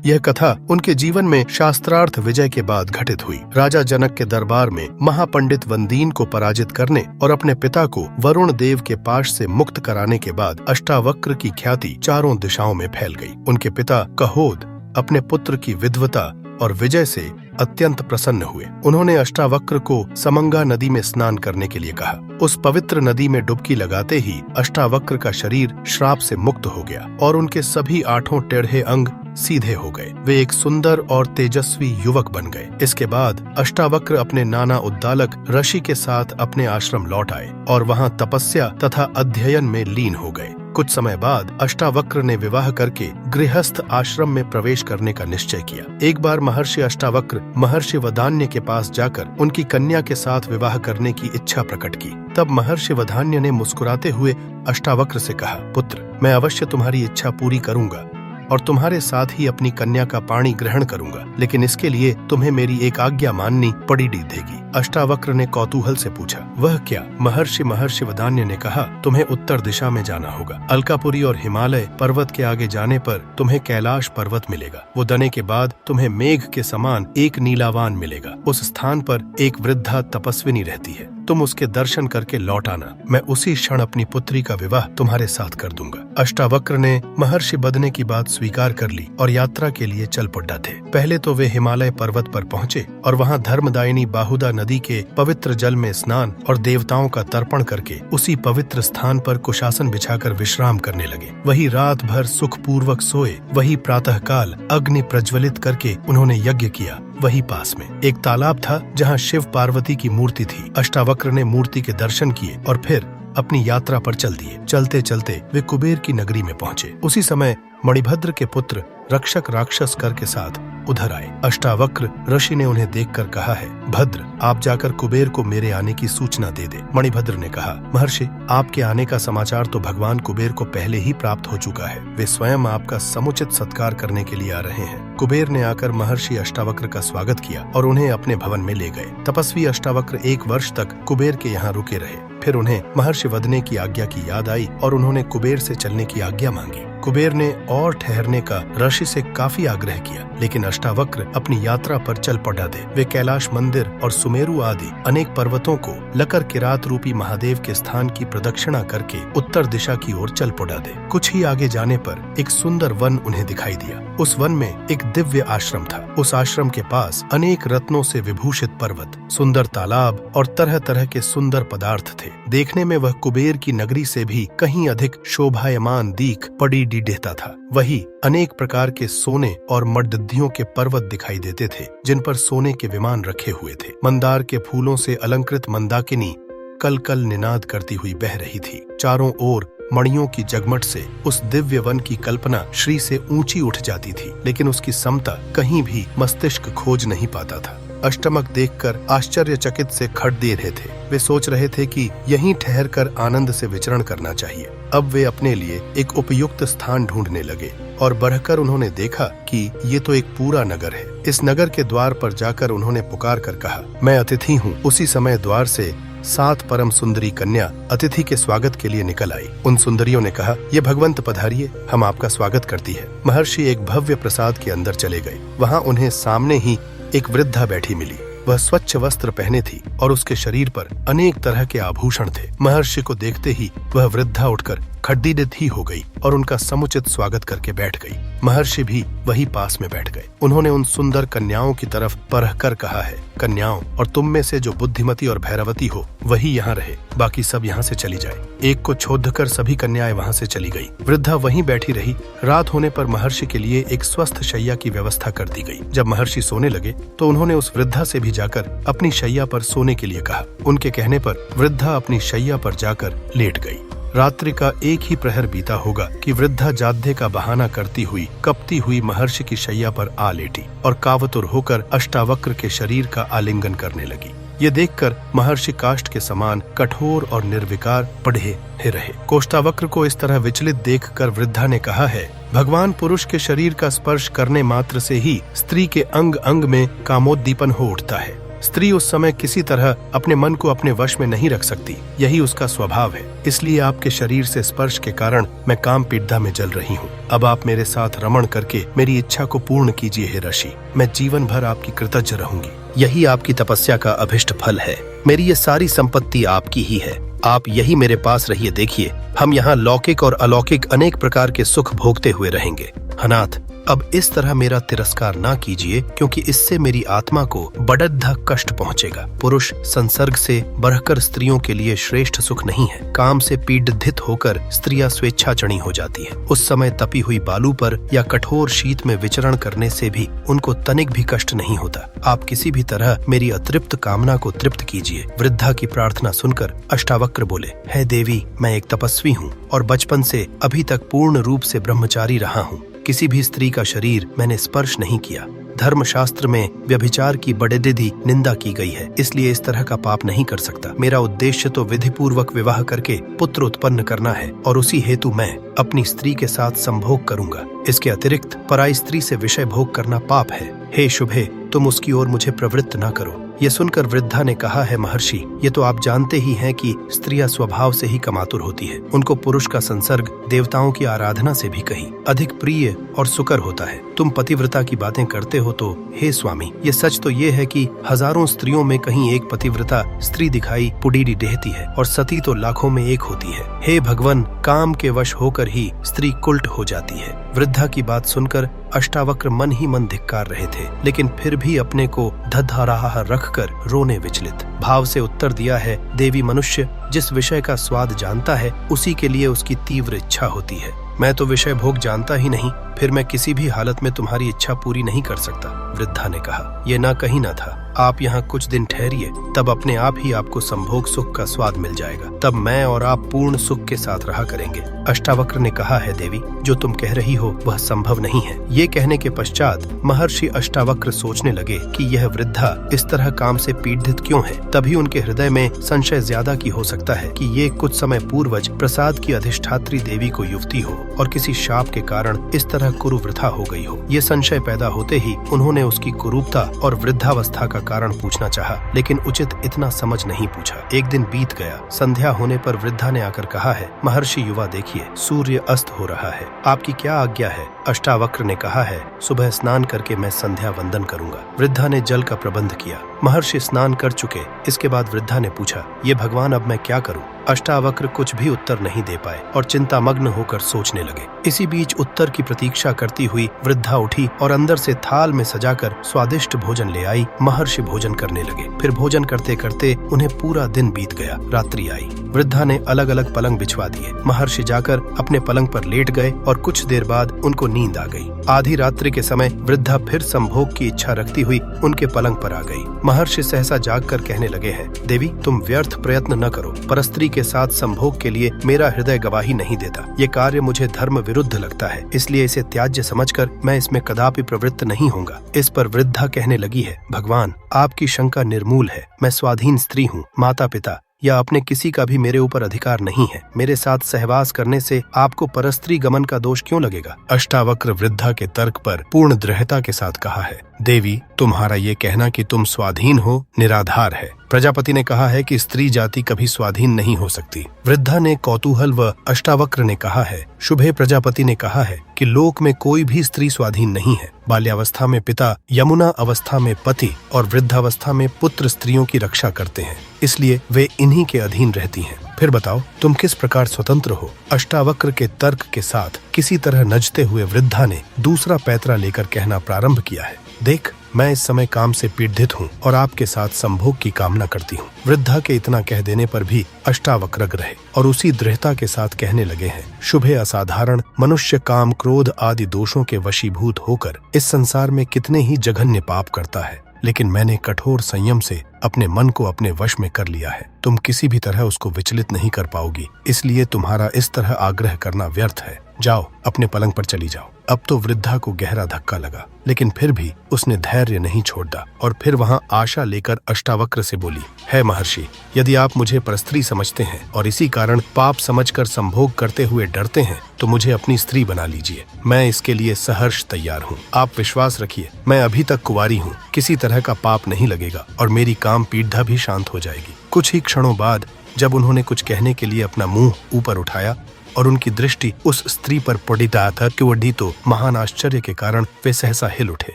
यह कथा उनके जीवन में शास्त्रार्थ विजय के बाद घटित हुई। राजा जनक के दरबार में महापंडित वंदीन को पराजित करने और अपने पिता को वरुण देव के पाश से मुक्त कराने के बाद अष्टावक्र की ख्याति चारों दिशाओं में फैल गई। उनके पिता कहोद अपने पुत्र की विद्वता और विजय से अत्यंत प्रसन्न हुए। उन्होंने अष्टावक्र को समंगा नदी में स्नान करने के लिए कहा। उस पवित्र नदी में डुबकी लगाते ही अष्टावक्र का शरीर श्राप से मुक्त हो गया और उनके सभी 8 टेढ़े अंग सीधे हो गए। वे एक सुंदर और तेजस्वी युवक बन गए। इसके बाद अष्टावक्र अपने नाना उद्दालक ऋषि के साथ अपने आश्रम लौट आए और वहां तपस्या तथा अध्ययन में लीन हो गए। कुछ समय बाद अष्टावक्र ने विवाह करके गृहस्थ आश्रम में प्रवेश करने का निश्चय किया। एक बार महर्षि अष्टावक्र महर्षि वदान्य के पास जाकर उनकी कन्या के साथ विवाह करने की इच्छा प्रकट की। तब महर्षि वदान्य ने मुस्कुराते हुए अष्टावक्र से कहा, पुत्र, मैं अवश्य तुम्हारी इच्छा पूरी करूंगा और तुम्हारे साथ ही अपनी कन्या का पाणी ग्रहण करूंगा, लेकिन इसके लिए तुम्हें मेरी एक आज्ञा माननी पड़ी देगी। अष्टावक्र ने कौतूहल से पूछा, वह क्या? महर्षि वदान्य ने कहा, तुम्हें उत्तर दिशा में जाना होगा। अलकापुरी और हिमालय पर्वत के आगे जाने पर तुम्हें कैलाश पर्वत मिलेगा। वो दने के बाद तुम्हें मेघ के समान एक नीलावान मिलेगा। उस स्थान पर एक वृद्धा तपस्विनी रहती है। तुम उसके दर्शन करके लौट आना। मैं उसी क्षण अपनी पुत्री का विवाह तुम्हारे साथ कर दूंगा। अष्टावक्र ने महर्षि बदने की बात स्वीकार कर ली और यात्रा के लिए चल पड़ा थे। पहले तो वे हिमालय पर्वत पर पहुँचे और वहाँ धर्मदायिनी बाहुदा नदी के पवित्र जल में स्नान और देवताओं का तर्पण करके उसी पवित्र स्थान पर कुशासन बिछाकर विश्राम करने लगे। वही रात भर सुखपूर्वक सोए। वही प्रातः काल अग्नि प्रज्वलित करके उन्होंने यज्ञ किया। वही पास में एक तालाब था जहाँ शिव पार्वती की मूर्ति थी। अष्टावक्र ने मूर्ति के दर्शन किए और फिर अपनी यात्रा पर चल दिए। चलते चलते वे कुबेर की नगरी में पहुँचे। उसी समय मणिभद्र के पुत्र रक्षक राक्षस कर के साथ उधर आए। अष्टावक्र ऋषि ने उन्हें देखकर कहा है, भद्र, आप जाकर कुबेर को मेरे आने की सूचना दे दे। मणिभद्र ने कहा, महर्षि, आपके आने का समाचार तो भगवान कुबेर को पहले ही प्राप्त हो चुका है। वे स्वयं आपका समुचित सत्कार करने के लिए आ रहे हैं। कुबेर ने आकर महर्षि अष्टावक्र का स्वागत किया और उन्हें अपने भवन में ले गए। तपस्वी अष्टावक्र 1 वर्ष तक कुबेर के यहाँ रुके रहे। फिर उन्हें महर्षि वदने की आज्ञा की याद आई और उन्होंने कुबेर से चलने की आज्ञा मांगी। कुबेर ने और ठहरने का ऋषि से काफी आग्रह किया, लेकिन अष्टावक्र अपनी यात्रा पर चल पड़ा थे। वे कैलाश मंदिर और सुमेरु आदि अनेक पर्वतों को लकर किरात रूपी महादेव के स्थान की प्रदक्षिणा करके उत्तर दिशा की ओर चल पड़ा थे। कुछ ही आगे जाने पर एक सुंदर वन उन्हें दिखाई दिया। उस वन में एक दिव्य आश्रम था। उस आश्रम के पास अनेक रत्नों से विभूषित पर्वत, सुंदर तालाब और तरह तरह के सुंदर पदार्थ थे। देखने में वह कुबेर की नगरी से भी कहीं अधिक शोभायमान दीख पड़ी देता था। वही अनेक प्रकार के सोने और मडदधियों के पर्वत दिखाई देते थे, जिन पर सोने के विमान रखे हुए थे। मंदार के फूलों से अलंकृत मंदाकिनी कल कल निनाद करती हुई बह रही थी। चारों ओर मणियों की जगमट से उस दिव्य वन की कल्पना श्री से ऊंची उठ जाती थी, लेकिन उसकी समता कहीं भी मस्तिष्क खोज नहीं पाता था। अष्टमक देखकर आश्चर्यचकित से खड़ दे रहे थे। वे सोच रहे थे कि यहीं ठहरकर आनंद से विचरण करना चाहिए। अब वे अपने लिए एक उपयुक्त स्थान ढूंढने लगे और बढ़कर उन्होंने देखा कि ये तो एक पूरा नगर है। इस नगर के द्वार पर जाकर उन्होंने पुकार कर कहा, मैं अतिथि हूँ। उसी समय द्वार से 7 परम सुंदरी कन्या अतिथि के स्वागत के लिए निकल आई। उन सुंदरियों ने कहा, ये भगवंत पधारिए, हम आपका स्वागत करती है। महर्षि एक भव्य प्रसाद के अंदर चले गए। वहाँ उन्हें सामने ही एक वृद्धा बैठी मिली। वह स्वच्छ वस्त्र पहने थी और उसके शरीर पर अनेक तरह के आभूषण थे। महर्षि को देखते ही वह वृद्धा उठकर खड्डीदित ही हो गई और उनका समुचित स्वागत करके बैठ गई। महर्षि भी वही पास में बैठ गए। उन्होंने उन सुंदर कन्याओं की तरफ परखकर कहा है, कन्याओं, और तुम में से जो बुद्धिमती और भैरवती हो वही यहाँ रहे, बाकी सब यहाँ से चली जाए। एक को छोड़कर सभी कन्याएं वहाँ से चली गई। वृद्धा वहीं बैठी रही। रात होने पर महर्षि के लिए एक स्वस्थ शैया की व्यवस्था कर दी गई। जब महर्षि सोने लगे तो उन्होंने उस वृद्धा से भी जाकर अपनी शैया पर सोने के लिए कहा। उनके कहने पर वृद्धा अपनी शैया पर जाकर लेट गई। रात्रि का एक ही प्रहर बीता होगा कि वृद्धा जाध्य का बहाना करती हुई कपती हुई महर्षि की शैया पर आ लेटी और कावतुर होकर अष्टावक्र के शरीर का आलिंगन करने लगी। ये देखकर महर्षि काष्ठ के समान कठोर और निर्विकार पड़े ही रहे। कोष्ठावक्र को इस तरह विचलित देखकर वृद्धा ने कहा है, भगवान पुरुष के शरीर का स्पर्श करने मात्र से ही स्त्री के अंग अंग में कामोद्दीपन हो उठता है। स्त्री उस समय किसी तरह अपने मन को अपने वश में नहीं रख सकती, यही उसका स्वभाव है। इसलिए आपके शरीर से स्पर्श के कारण मैं काम पीड़ा में जल रही हूँ। अब आप मेरे साथ रमण करके मेरी इच्छा को पूर्ण कीजिए हे ऋषि। मैं जीवन भर आपकी कृतज्ञ रहूंगी। यही आपकी तपस्या का अभिष्ट फल है। मेरी ये सारी संपत्ति आपकी ही है। आप यही मेरे पास रहिए। देखिए, हम यहाँ लौकिक और अलौकिक अनेक प्रकार के सुख भोगते हुए रहेंगे। अनाथ, अब इस तरह मेरा तिरस्कार ना कीजिए, क्योंकि इससे मेरी आत्मा को बड़धा कष्ट पहुंचेगा। पुरुष संसर्ग से बढ़कर स्त्रियों के लिए श्रेष्ठ सुख नहीं है। काम से पीड़ित होकर स्त्रियां स्वेच्छाचणी हो जाती है। उस समय तपी हुई बालू पर या कठोर शीत में विचरण करने से भी उनको तनिक भी कष्ट नहीं होता। आप किसी भी तरह मेरी अतृप्त कामना को तृप्त कीजिए। वृद्धा की प्रार्थना सुनकर अष्टावक्र बोले, हे देवी, मैं एक तपस्वी हूँ और बचपन से अभी तक पूर्ण रूप से ब्रह्मचारी रहा हूँ। किसी भी स्त्री का शरीर मैंने स्पर्श नहीं किया। धर्मशास्त्र में व्यभिचार की बड़ेदिदी निंदा की गई है, इसलिए इस तरह का पाप नहीं कर सकता। मेरा उद्देश्य तो विधि पूर्वक विवाह करके पुत्र उत्पन्न करना है और उसी हेतु मैं अपनी स्त्री के साथ संभोग करूंगा। इसके अतिरिक्त पराई स्त्री से विषय भोग करना पाप है। हे शुभे, तुम उसकी ओर मुझे प्रवृत्त न करो। ये सुनकर वृद्धा ने कहा, है महर्षि, ये तो आप जानते ही हैं कि स्त्रियां स्वभाव से ही कमातुर होती है। उनको पुरुष का संसर्ग देवताओं की आराधना से भी कहीं अधिक प्रिय और सुकर होता है। तुम पतिव्रता की बातें करते हो तो हे स्वामी, ये सच तो ये है कि हजारों स्त्रियों में कहीं एक पतिव्रता स्त्री दिखाई पुडीरी देहती है और सती तो लाखों में एक होती है। हे भगवान, काम के वश होकर ही स्त्री कुल्ट हो जाती है। वृद्धा की बात सुनकर अष्टावक्र मन ही मन धिक्कार रहे थे, लेकिन फिर भी अपने को धधराहा रखकर रोने विचलित भाव से उत्तर दिया है, देवी, मनुष्य जिस विषय का स्वाद जानता है उसी के लिए उसकी तीव्र इच्छा होती है। मैं तो विषय भोग जानता ही नहीं, फिर मैं किसी भी हालत में तुम्हारी इच्छा पूरी नहीं कर सकता। वृद्धा ने कहा, यह ना कहीं ना था। आप यहाँ कुछ दिन ठहरिए, तब अपने आप ही आपको संभोग सुख का स्वाद मिल जाएगा। तब मैं और आप पूर्ण सुख के साथ रहा करेंगे। अष्टावक्र ने कहा, है देवी, जो तुम कह रही हो वह संभव नहीं है। ये कहने के पश्चात महर्षि अष्टावक्र सोचने लगे कि यह वृद्धा इस तरह काम से पीड़ित क्यों है। तभी उनके हृदय में संशय ज्यादा की हो सकता है कि ये कुछ समय पूर्वज प्रसाद की अधिष्ठात्री देवी को युवती हो और किसी शाप के कारण इस तरह कुरुवृथा हो गई हो। ये संशय पैदा होते ही उन्होंने उसकी कुरूपता और वृद्धावस्था का कारण पूछना चाहा, लेकिन उचित इतना समझ नहीं पूछा। एक दिन बीत गया। संध्या होने पर वृद्धा ने आकर कहा, है महर्षि युवा, देखिए सूर्य अस्त हो रहा है, आपकी क्या आज्ञा है। अष्टावक्र ने कहा, है सुबह स्नान करके मैं संध्या वंदन करूंगा। वृद्धा ने जल का प्रबंध किया। महर्षि स्नान कर चुके। इसके बाद वृद्धा ने पूछा, ये भगवान, अब मैं क्या करूं। अष्टावक्र कुछ भी उत्तर नहीं दे पाए और चिंतामग्न होकर सोचने लगे। इसी बीच उत्तर की प्रतीक्षा करती हुई वृद्धा उठी और अंदर से थाल में सजाकर स्वादिष्ट भोजन ले आई। महर्षि भोजन करने लगे। फिर भोजन करते करते उन्हें पूरा दिन बीत गया। रात्रि आई। वृद्धा ने अलग अलग पलंग बिछवा दिए। महर्षि जाकर अपने पलंग पर लेट गए और कुछ देर बाद उनको नींद आ गई। आधी रात्रि के समय वृद्धा फिर संभोग की इच्छा रखती हुई उनके पलंग पर आ गई। महर्षि सहसा जागकर कहने लगे, हैं देवी, तुम व्यर्थ प्रयत्न न करो। परस्त्री के साथ संभोग के लिए मेरा हृदय गवाही नहीं देता। ये कार्य मुझे धर्म विरुद्ध लगता है, इसलिए इसे त्याज्य समझकर मैं इसमें कदापि प्रवृत्त नहीं होऊंगा। इस पर वृद्धा कहने लगी, है भगवान, आपकी शंका निर्मूल है। मैं स्वाधीन स्त्री हूँ। माता पिता या अपने किसी का भी मेरे ऊपर अधिकार नहीं है। मेरे साथ सहवास करने से आपको परस्त्री गमन का दोष क्यों लगेगा। अष्टावक्र वृद्धा के तर्क पर पूर्ण दृढ़ता के साथ कहा, है देवी, तुम्हारा ये कहना कि तुम स्वाधीन हो निराधार है। प्रजापति ने कहा है कि स्त्री जाति कभी स्वाधीन नहीं हो सकती। वृद्धा ने कौतूहल व अष्टावक्र ने कहा, है शुभे, प्रजापति ने कहा है कि लोक में कोई भी स्त्री स्वाधीन नहीं है। बाल्यावस्था में पिता, यमुना अवस्था में पति और वृद्धावस्था में पुत्र स्त्रियों की रक्षा करते हैं, इसलिए वे इन्हीं के अधीन रहती हैं। फिर बताओ, तुम किस प्रकार स्वतंत्र हो। अष्टावक्र के तर्क के साथ किसी तरह नजते हुए वृद्धा ने दूसरा पैतरा लेकर कहना प्रारंभ किया है, देख, मैं इस समय काम से पीड़ित हूँ और आपके साथ संभोग की कामना करती हूँ। वृद्धा के इतना कह देने पर भी अष्टावक्र रहे और उसी दृढ़ता के साथ कहने लगे हैं, शुभे असाधारण मनुष्य काम, क्रोध आदि दोषों के वशीभूत होकर इस संसार में कितने ही जघन्य पाप करता है, लेकिन मैंने कठोर संयम से अपने मन को अपने वश में कर लिया है। तुम किसी भी तरह उसको विचलित नहीं कर पाओगी, इसलिए तुम्हारा इस तरह आग्रह करना व्यर्थ है। जाओ, अपने पलंग पर चली जाओ। अब तो वृद्धा को गहरा धक्का लगा, लेकिन फिर भी उसने धैर्य नहीं छोड़ा और फिर वहां आशा लेकर अष्टावक्र से बोली, है महर्षि, यदि आप मुझे परस्त्री समझते हैं और इसी कारण पाप समझकर संभोग करते हुए डरते हैं तो मुझे अपनी स्त्री बना लीजिए। मैं इसके लिए सहर्ष तैयार हूँ। आप विश्वास रखिए, मैं अभी तक कुंवारी हूँ, किसी तरह का पाप नहीं लगेगा और मेरी काम पीड़ा भी शांत हो जाएगी। कुछ ही क्षणों बाद जब उन्होंने कुछ कहने के लिए अपना मुंह ऊपर उठाया और उनकी दृष्टि उस स्त्री पर पड़ी था कि वह तो महान आश्चर्य के कारण वे सहसा हिल उठे।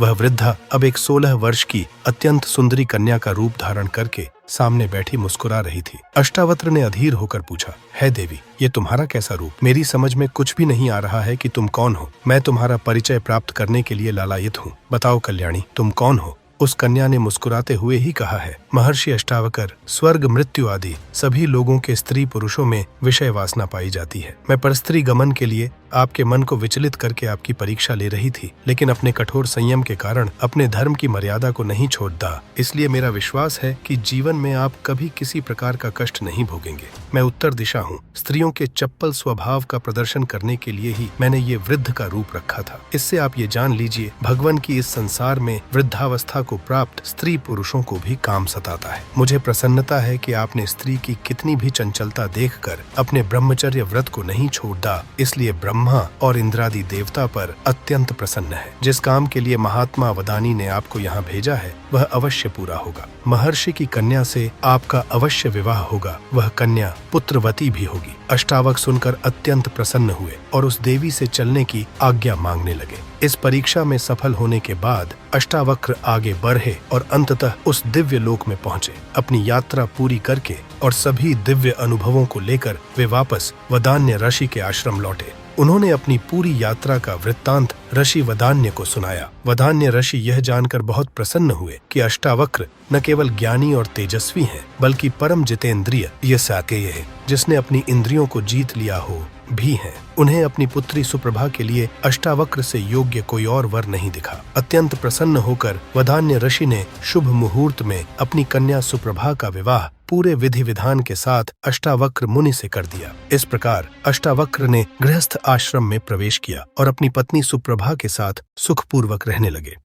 वह वृद्धा अब एक 16 वर्ष की अत्यंत सुंदरी कन्या का रूप धारण करके सामने बैठी मुस्कुरा रही थी। अष्टावक्र ने अधीर होकर पूछा, है देवी, ये तुम्हारा कैसा रूप? मेरी समझ में कुछ भी नहीं आ रहा है कि तुम कौन हो। मैं तुम्हारा परिचय प्राप्त करने के लिए लालायित हूँ। बताओ कल्याणी, तुम कौन हो? उस कन्या ने मुस्कुराते हुए ही कहा है, महर्षि अष्टावक्र, स्वर्ग मृत्यु आदि सभी लोगों के स्त्री पुरुषों में विषय वासना पाई जाती है। मैं परस्त्री गमन के लिए आपके मन को विचलित करके आपकी परीक्षा ले रही थी, लेकिन अपने कठोर संयम के कारण अपने धर्म की मर्यादा को नहीं छोड़ा। इसलिए मेरा विश्वास है कि जीवन में आप कभी किसी प्रकार का कष्ट नहीं भोगेंगे। मैं उत्तर दिशा हूँ। स्त्रियों के चप्पल स्वभाव का प्रदर्शन करने के लिए ही मैंने ये वृद्ध का रूप रखा था। इससे आप ये जान लीजिए, भगवान की इस संसार में वृद्धावस्था को प्राप्त स्त्री पुरुषों को भी काम सताता है। मुझे प्रसन्नता है कि आपने स्त्री की कितनी भी चंचलता देखकर अपने ब्रह्मचर्य व्रत को नहीं छोड़ा। इसलिए ब्रह्मा और इंद्रादि देवता पर अत्यंत प्रसन्न है। जिस काम के लिए महात्मा वदानी ने आपको यहाँ भेजा है वह अवश्य पूरा होगा। महर्षि की कन्या से आपका अवश्य विवाह होगा। वह कन्या पुत्रवती भी होगी। अष्टावक्र सुनकर अत्यंत प्रसन्न हुए और उस देवी से चलने की आज्ञा मांगने लगे। इस परीक्षा में सफल होने के बाद अष्टावक्र आगे बढ़े और अंततः उस दिव्य लोक में पहुंचे। अपनी यात्रा पूरी करके और सभी दिव्य अनुभवों को लेकर वे वापस वदान्य ऋषि के आश्रम लौटे। उन्होंने अपनी पूरी यात्रा का वृत्तांत ऋषि वदान्य को सुनाया। वदान्य ऋषि यह जानकर बहुत प्रसन्न हुए कि अष्टावक्र न केवल ज्ञानी और तेजस्वी हैं, बल्कि परम जितेंद्रिय ये साकेय है, जिसने अपनी इंद्रियों को जीत लिया हो भी हैं। उन्हें अपनी पुत्री सुप्रभा के लिए अष्टावक्र से योग्य कोई और वर नहीं दिखा। अत्यंत प्रसन्न होकर वदान्य ऋषि ने शुभ मुहूर्त में अपनी कन्या सुप्रभा का विवाह पूरे विधि विधान के साथ अष्टावक्र मुनि से कर दिया। इस प्रकार अष्टावक्र ने गृहस्थ आश्रम में प्रवेश किया और अपनी पत्नी सुप्रभा के साथ सुखपूर्वक रहने लगे।